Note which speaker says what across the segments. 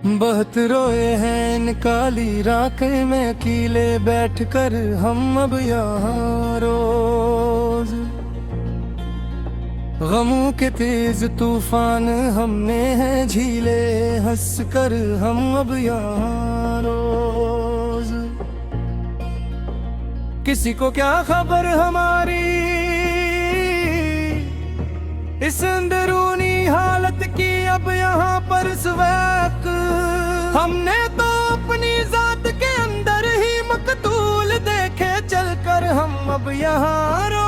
Speaker 1: बहुत रोए हैं इन काली राखें में अकेले बैठ कर हम अब यहाँ रोज। गमों के तेज तूफान हमने हैं झीले, हंस कर हम अब यहाँ रोज। किसी को क्या खबर हमारी इस अंदरूनी हालत की अब यहाँ पर इस वक्त। हमने तो अपनी जात के अंदर ही मकतूल देखे चलकर हम अब यहाँ रो।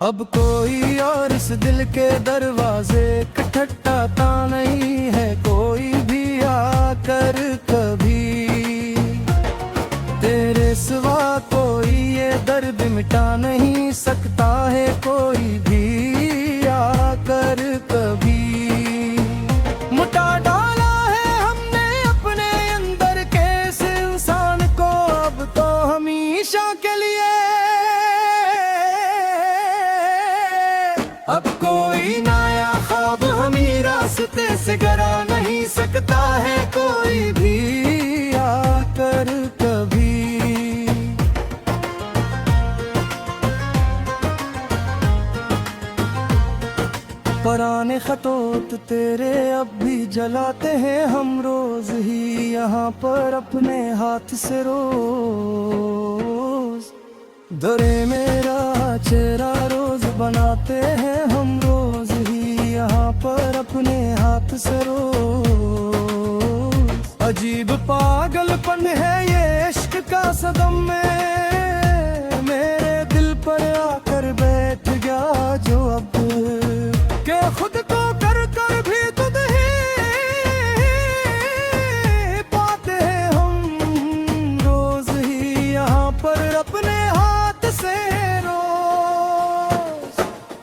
Speaker 1: अब कोई और इस दिल के दरवाजे खटखटाता नहीं है, कोई भी आकर कभी तेरे सिवा कोई ये दर्द मिटा नहीं सकता है, कोई भी आकर कभी। मुटा डाला है हमने अपने अंदर के इस इंसान को अब तो हमेशा के लिए। अब कोई नया ख्वाब हमें रास्ते से गिरा नहीं सकता है, कोई भी आकर कभी। पुराने खतोत तेरे अब भी जलाते हैं हम रोज ही यहाँ पर अपने हाथ से रोज। दरे मेरा चेहरा रोज बनाते हैं हम रोज ही यहाँ पर अपने हाथ से रोज। अजीब पागलपन है ये इश्क का सदम में, मेरे दिल पर आकर बैठ गया जो अब के खुद को कर कर भी खुद ही पाते हैं हम रोज ही यहाँ पर अपने हाथ से रोज।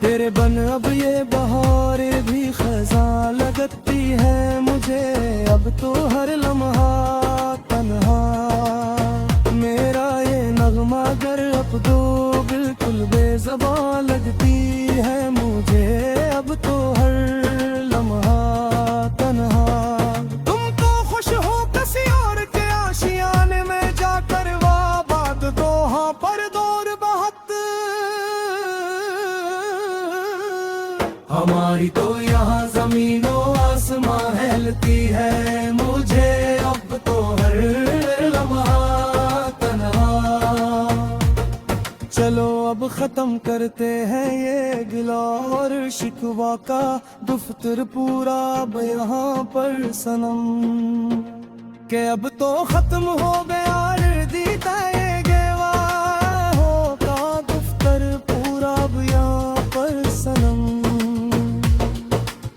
Speaker 1: तेरे बन अब ये बहारें भी खज़ां लगती है मुझे, अब तो हर लम्हा तन्हा मेरा ये नगमा गर अब तो बिल्कुल बेज़बान लगती है मुझे, अब तो हर लम्हा तन्हा। तुम तो खुश हो किसी और के आशियाने में जाकर, वाह बात तो हाँ पर दौर बहुत। हमारी तो यहाँ जमीनों आसमां हिलती है मुझे, अब तो हर लम्हा तन्हा। चलो अब खत्म करते हैं ये गिला और शिकवा का दफ्तर पूरा अब यहाँ पर सनम, के अब तो खत्म हो गया दीता ये गेवा हो का दफ्तर पूरा अब यहाँ पर सनम।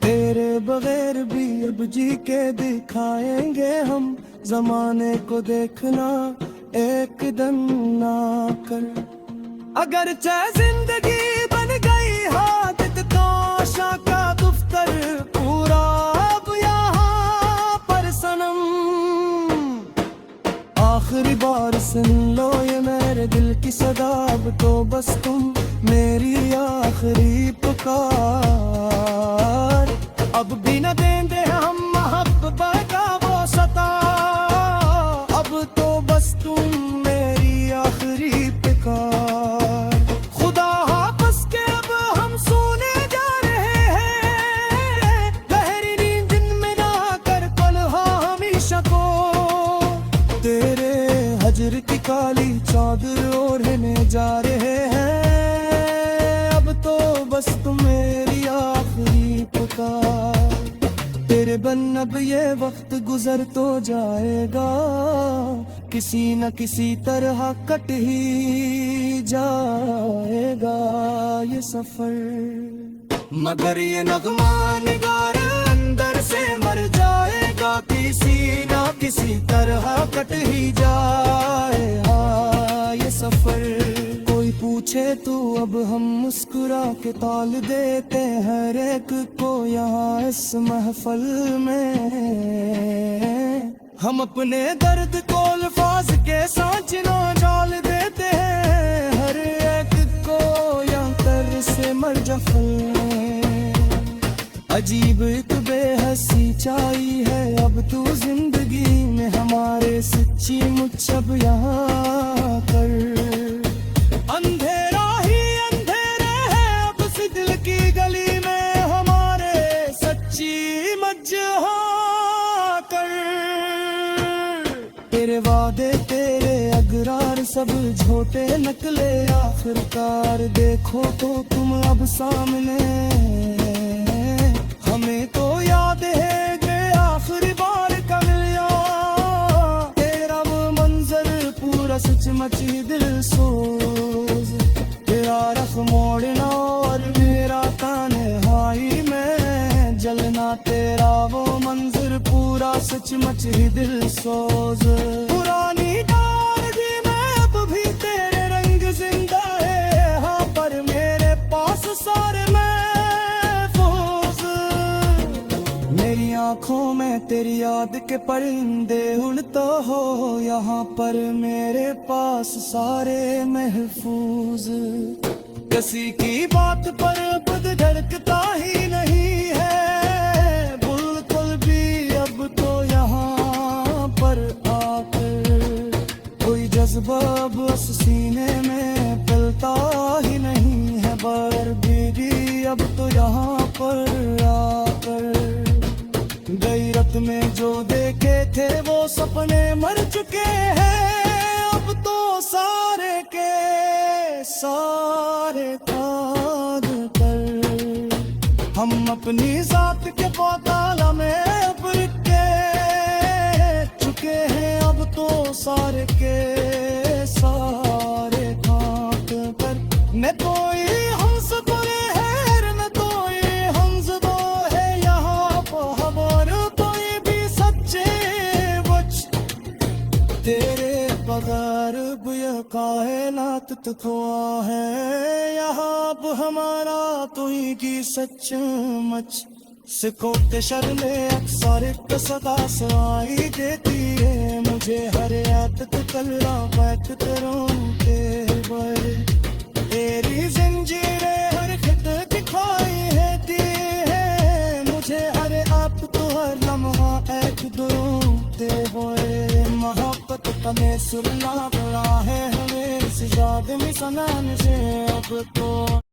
Speaker 1: तेरे बगैर भी अब जी के दिखाएंगे हम, जमाने को देखना एक दिन ना कर। अगर चाहे जिंदगी बन गई हादत तोशा का दफ्तर पूरा अब यहाँ पर सनम। आखिरी बार सुन लो ये मेरे दिल की सदा, अब तो बस तुम मेरी आखिरी पुकार। अब भी न देंगे हम मोहब्बत का वो सता, अब तो बस तुम मेरी आखिरी पुकार। खुदा हाफ़िज़ के अब हम सोने जा रहे हैं, गहरी नींद में ना कर कल हमेशा को। तेरे हजर की काली चादर ओढ़ने जा रहे हैं, अब तो बस तुम मेरी आखिरी पुकार। तेरे बन अब ये वक्त गुजर तो जाएगा, किसी न किसी तरह कट ही जाएगा ये सफर। मगर ये नगमा निगार अंदर से मर जाएगा, किसी न किसी तरह कट ही जाएगा ये सफर। कोई पूछे तो अब हम मुस्कुरा के ताल देते हर एक को यहाँ इस महफल में। हम अपने दर्द को अल्फाज के सांच ना डाल देते हैं हर एक को यहाँ कर से मरजफल अजीब एक बेहसी छाई है अब तू जिंदगी में हमारे सच्ची मुझ अब यहाँ कर अंधेरा ही अंधेरे है अब से दिल की गली में हमारे सच्ची मज्जा कर तेरे वादे तेरे अगरार सब झूठे नकले आखिरकार देखो तो तुम अब सामने हमें तो याद है कि आखिरी बार का मिलिया तेरा वो मंजर पूरा सचमुच ही दिल सोज तेरा रख मोड़ना और मेरा तन्हाई में जलना तेरा वो मंजर पूरा सचमुच ही दिल सोज पुरानी डायरी में अब भी तेरे रंग जिंदा है हाँ पर मेरे पास सारे मेरी आँखों में तेरी याद के परिंदे उड़ता हो यहाँ पर मेरे पास सारे महफूज किसी की बात पर खुद धड़कता ही नहीं है बिल्कुल भी अब तो यहाँ पर आकर कोई जज्बा बस सीने में पलता ही नहीं है बर बीदी अब तो यहाँ पर आकर गैरत में जो देखे थे वो सपने मर चुके हैं अब तो सारे के सारे काग कर हम अपनी जात के पाताला में अब के चुके हैं अब तो सारे के सारे काग कर मैं तो ये हंस पड़े हैं मैं तो ये हंस दो है यहाँ खबर तो ये भी सच्चे बच तेरे बगैर ये कायनात तकवा है यहाँ अब हमारा तो ही की सचमुच सिकोते शर्मे अक्सर एक सदा सुनाई देती है मुझे हर आदत कलरा बैठ करूँ तेरी जंजीरें हर खित दिखाई देती है मुझे हर आप तो हर लम्हा एक दूते हुए मोहब्बत का में सुनना पड़ा है हमें इस याद में सनाने से अब तो